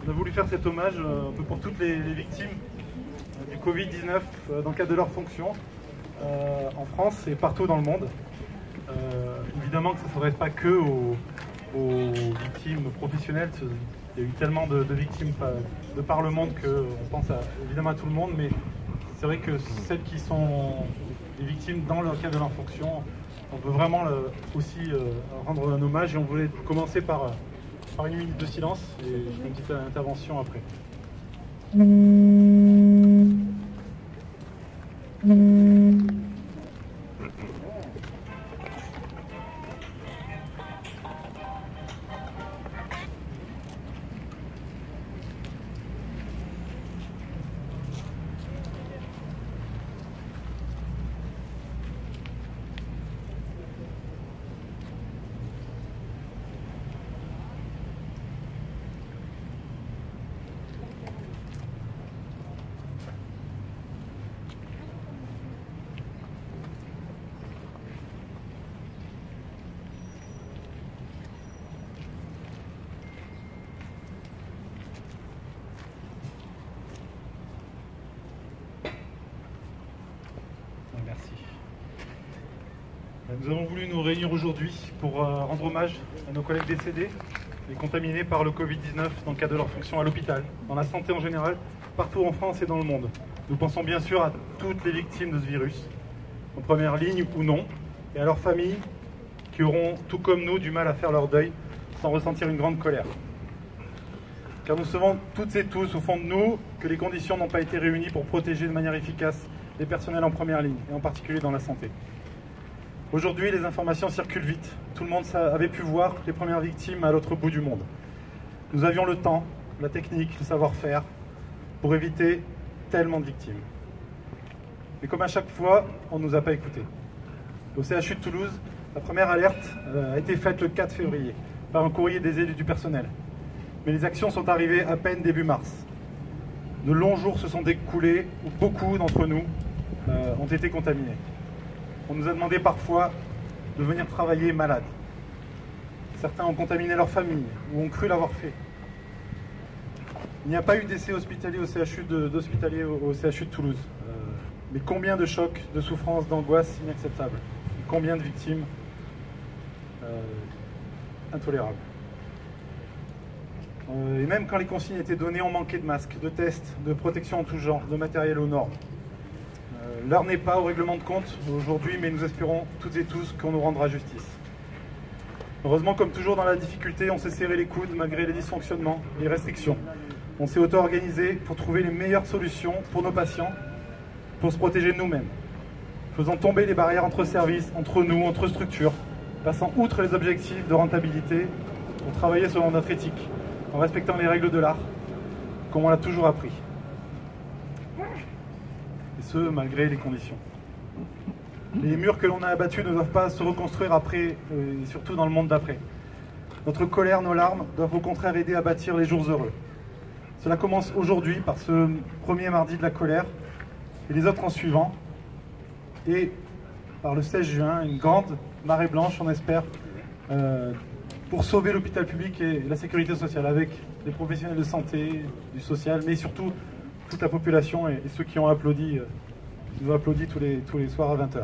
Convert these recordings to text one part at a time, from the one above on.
On a voulu faire cet hommage un peu pour toutes les victimes du Covid-19 dans le cadre de leurs fonctions en France et partout dans le monde. Évidemment que ça ne s'adresse pas que aux victimes professionnelles. Il y a eu tellement de victimes de par le monde qu'on pense évidemment à tout le monde, mais c'est vrai que celles qui sont des victimes dans le cadre de leur fonction, on veut vraiment aussi rendre un hommage, et on voulait commencer par une minute de silence et une petite intervention après. Merci. Nous avons voulu nous réunir aujourd'hui pour rendre hommage à nos collègues décédés et contaminés par le Covid-19 dans le cadre de leur fonction à l'hôpital, dans la santé en général, partout en France et dans le monde. Nous pensons bien sûr à toutes les victimes de ce virus, en première ligne ou non, et à leurs familles qui auront, tout comme nous, du mal à faire leur deuil sans ressentir une grande colère. Car nous savons toutes et tous au fond de nous que les conditions n'ont pas été réunies pour protéger de manière efficace les personnels en première ligne, et en particulier dans la santé. Aujourd'hui, les informations circulent vite. Tout le monde avait pu voir les premières victimes à l'autre bout du monde. Nous avions le temps, la technique, le savoir-faire pour éviter tellement de victimes. Mais comme à chaque fois, on ne nous a pas écoutés. Au CHU de Toulouse, la première alerte a été faite le 4 février par un courrier des élus du personnel. Mais les actions sont arrivées à peine début mars. De longs jours se sont écoulés où beaucoup d'entre nous ont été contaminés. On nous a demandé parfois de venir travailler malades. Certains ont contaminé leur famille ou ont cru l'avoir fait. Il n'y a pas eu d'essai hospitalier au CHU de Toulouse. Mais combien de chocs, de souffrances, d'angoisses inacceptables. Et combien de victimes intolérables. Et même quand les consignes étaient données, on manquait de masques, de tests, de protection en tout genre, de matériel aux normes. L'heure n'est pas au règlement de compte aujourd'hui, mais nous espérons toutes et tous qu'on nous rendra justice. Heureusement, comme toujours dans la difficulté, on s'est serré les coudes malgré les dysfonctionnements, les restrictions. On s'est auto-organisé pour trouver les meilleures solutions pour nos patients, pour se protéger de nous-mêmes. Faisons tomber les barrières entre services, entre nous, entre structures, passant outre les objectifs de rentabilité pour travailler selon notre éthique, en respectant les règles de l'art, comme on l'a toujours appris. Et ce, malgré les conditions. Les murs que l'on a abattus ne doivent pas se reconstruire après, et surtout dans le monde d'après. Notre colère, nos larmes doivent au contraire aider à bâtir les jours heureux. Cela commence aujourd'hui par ce premier mardi de la colère, et les autres en suivant, et par le 16 juin, une grande marée blanche, on espère, pour sauver l'hôpital public et la sécurité sociale, avec les professionnels de santé, du social, mais surtout toute la population et ceux qui ont applaudi, nous ont applaudi tous les soirs à 20h.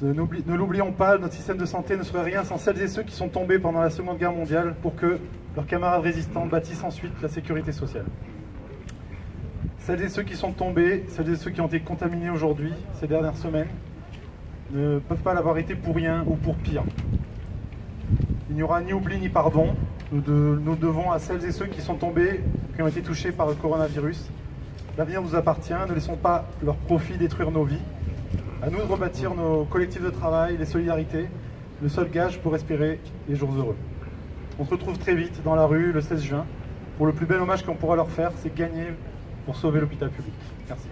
Ne l'oublions pas, notre système de santé ne serait rien sans celles et ceux qui sont tombés pendant la Seconde Guerre mondiale pour que leurs camarades résistants bâtissent ensuite la sécurité sociale. Celles et ceux qui sont tombés, celles et ceux qui ont été contaminés aujourd'hui, ces dernières semaines, ne peuvent pas l'avoir été pour rien ou pour pire. Il n'y aura ni oubli ni pardon. Nous devons à celles et ceux qui sont tombés, qui ont été touchés par le coronavirus. L'avenir nous appartient, ne laissons pas leur profit détruire nos vies. À nous de rebâtir nos collectifs de travail, les solidarités, le seul gage pour espérer les jours heureux. On se retrouve très vite dans la rue le 16 juin. Pour le plus bel hommage qu'on pourra leur faire, c'est gagner pour sauver l'hôpital public. Merci.